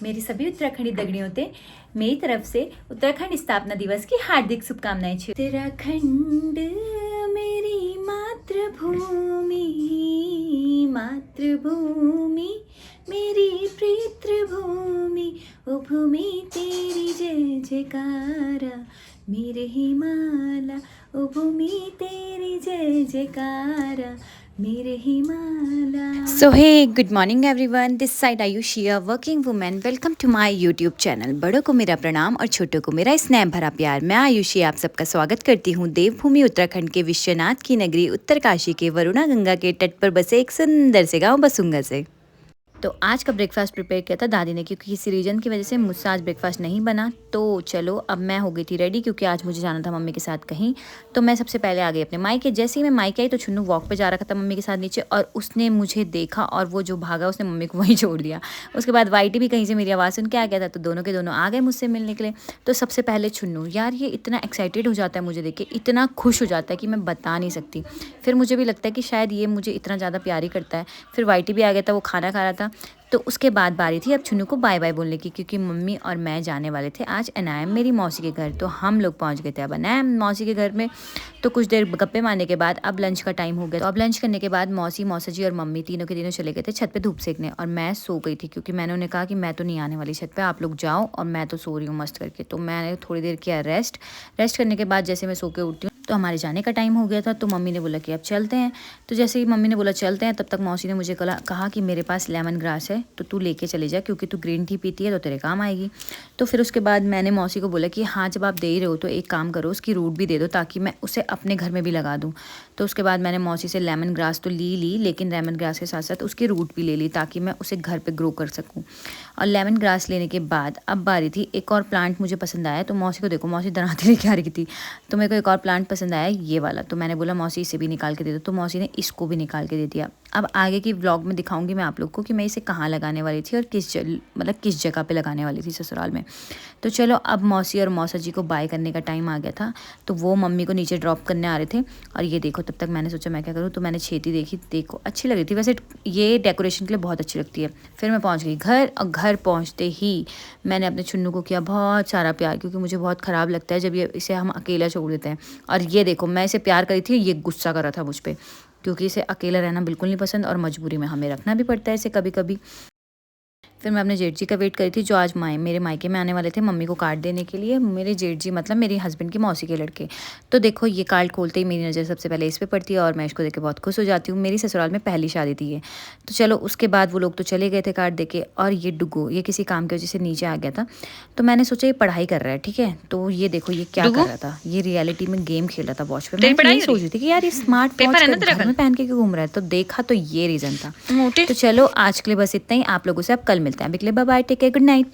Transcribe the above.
मेरी सभी उत्तराखंडी दगड़ियों ते मेरी तरफ से उत्तराखंड स्थापना दिवस की हार्दिक शुभकामनाएं। उत्तराखंड मेरी मातृभूमि, मातृभूमि मेरी पितृभूमि, ओ भूमि तेरी जय जयकारा, मेरे हिमालय ओ भूमि तेरी जय जयकारा, मेरे Himalaya. So hey, good morning everyone. This side Ayushi, a working woman. Welcome to my YouTube channel. बड़ों को मेरा प्रणाम और छोटों को मेरा स्नेह भरा प्यार। मैं आयुषी आप सबका स्वागत करती हूँ देवभूमि उत्तराखंड के विश्वनाथ की नगरी उत्तरकाशी के वरुणा गंगा के तट पर बसे एक सुंदर से गाँव बसुंगा से। तो आज का ब्रेकफास्ट प्रिपेयर किया था दादी ने, क्योंकि किसी रीज़न की वजह से मुझसे आज ब्रेकफास्ट नहीं बना। तो चलो अब मैं हो गई थी रेडी, क्योंकि आज मुझे जाना था मम्मी के साथ कहीं। तो मैं सबसे पहले आ गई अपने मायके। जैसे ही मैं मायके आई तो छुन्नू वॉक पे जा रखा था मम्मी के साथ नीचे, और उसने मुझे देखा और वो जो भागा उसने मम्मी को वहीं छोड़ दिया। उसके बाद वाइटी भी कहीं से मेरी आवाज़ सुन के आ गया था, तो दोनों के दोनों आ गए मुझसे मिलने के लिए। तो सबसे पहले छुन्नू, यार ये इतना एक्साइटेड हो जाता है मुझे देख के, इतना खुश हो जाता है कि मैं बता नहीं सकती। फिर मुझे भी लगता है कि शायद ये मुझे इतना ज़्यादा प्यार ही करता है। फिर वाइटी भी आ गया था, वो खाना खा रहा था। तो उसके बाद बारी थी अब छुन्नू को बाय बाय बोलने की, क्योंकि मम्मी और मैं जाने वाले थे आज अनायम मेरी मौसी के घर। तो हम लोग पहुंच गए थे अब अनायम मौसी के घर में। तो कुछ देर गप्पे मारने के बाद अब लंच का टाइम हो गया। तो अब लंच करने के बाद मौसी, मौसा जी और मम्मी तीनों के तीनों चले गए थे छत पे धूप सेकने, और मैं सो गई थी, क्योंकि मैंने उन्हें कहा कि मैं तो नहीं आने वाली छत पे, आप लोग जाओ और मैं तो सो रही हूँ मस्त करके। तो मैंने थोड़ी देर किया रेस्ट करने के बाद जैसे मैं सो के उठती हूँ तो हमारे जाने का टाइम हो गया था। तो मम्मी ने बोला कि अब चलते हैं। तो जैसे ही मम्मी ने बोला चलते हैं, तब तक मौसी ने मुझे कहा कि मेरे पास लेमन ग्रास है, तो तू लेके चले जा, क्योंकि तू ग्रीन टी पीती है तो तेरे काम आएगी। तो फिर उसके बाद मैंने मौसी को बोला कि हाँ, जब आप दे रहे हो तो एक काम करो, उसकी रूट भी दे दो ताकि मैं उसे अपने घर में भी लगा दूँ। तो उसके बाद मैंने मौसी से लेमन ग्रास तो ली, लेकिन लेमन ग्रास के साथ साथ उसकी रूट भी ले ली ताकि मैं उसे घर पर ग्रो कर सकूँ। और लेमन ग्रास लेने के बाद अब बारी थी, एक और प्लांट मुझे पसंद आया। तो मौसी को देखो, मौसी दराती लेके आ रही थी। तो मेरे को एक और प्लांट पसंद आया, ये वाला। तो मैंने बोला मौसी इसे भी निकाल के दे दो, तो मौसी ने इसको भी निकाल के दे दिया। अब आगे की व्लॉग में दिखाऊंगी मैं आप लोग को कि मैं इसे कहाँ लगाने वाली थी और किस जगह पे लगाने वाली थी ससुराल में। तो चलो अब मौसी और मौसा जी को बाय करने का टाइम आ गया था। तो वो मम्मी को नीचे ड्रॉप करने आ रहे थे, और ये देखो तब तक मैंने सोचा मैं क्या करूँ। तो मैंने छेती देखी, देखो अच्छी लग रही थी, वैसे ये डेकोरेशन के लिए बहुत अच्छी लगती है। फिर मैं पहुँच गई घर, और घर पहुँचते ही मैंने अपने छुन्नू को किया बहुत सारा प्यार, क्योंकि मुझे बहुत ख़राब लगता है जब इसे हम अकेला छोड़ देते हैं। और ये देखो मैं इसे प्यार करी थी, ये गुस्सा कर रहा था मुझ पर, क्योंकि इसे अकेला रहना बिल्कुल नहीं पसंद, और मजबूरी में हमें रखना भी पड़ता है इसे कभी कभी। फिर मैं अपने जेठ जी का वेट करी थी, जो आज मेरे मायके में आने वाले थे मम्मी को कार्ड देने के लिए। मेरे जेठ जी मतलब मेरे हस्बैंड की मौसी के लड़के। तो देखो ये कार्ड खोलते ही मेरी नज़र सबसे पहले इस पे पड़ती है, और मैं इसको देख के बहुत खुश हो जाती हूँ। मेरी ससुराल में पहली शादी थी ये। तो चलो उसके बाद वो लोग तो चले गए थे कार्ड दे के, और ये डुगो ये किसी काम की वजह से नीचे आ गया था। तो मैंने सोचा ये पढ़ाई कर रहा है, ठीक है। तो ये देखो ये क्या कर रहा था, ये रियलिटी में गेम खेल रहा था वॉच पे। मैं सोच रही थी कि यार ये स्मार्ट वॉच घर में पहन के क्यों घूम रहा है, तो देखा तो ये रीज़न था। तो चलो आज के लिए बस इतना ही। आप लोगों से अब कल मिलते हैं। अभी के लिए bye bye, take care, good night.